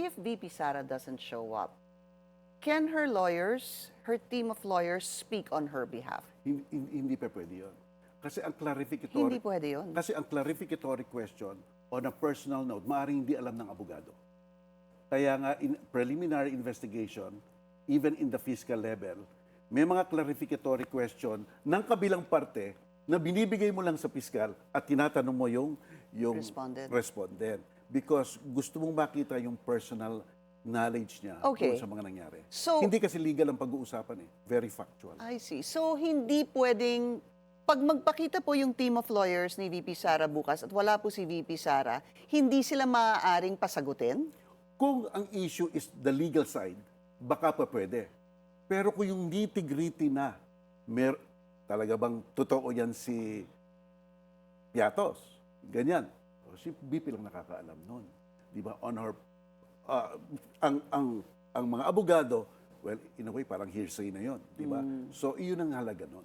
if VP Sara doesn't show up, can her lawyers, her team of lawyers, speak on her behalf? Hindi pa pwede yun. Kasi ang Hindi pwede yun. Kasi ang clarificatory question on a personal note, maaaring hindi alam ng abogado. Kaya nga, in preliminary investigation, even in the fiscal level, may mga clarificatory question ng kabilang parte na binibigay mo lang sa fiscal at tinatanong mo yung respondent. Because gusto mong makita yung personal knowledge niya Okay. sa mga nangyari. So- hindi kasi legal ang pag-uusapan eh. Very factual. I see. So, hindi pwedeng, pag magpakita po yung team of lawyers ni VP Sara bukas at wala po si VP Sara, hindi sila maaaring pasagutin? Kung ang issue is the legal side, baka pa pwede. Pero kung yung nitty-gritty na, talaga bang totoo yan si Piatos? Ganyan. O, si BP lang nakakaalam nun. Di ba? On her, ang mga abogado, well, in a way, parang hearsay na yon, di ba? So, iyon ang halaga nun.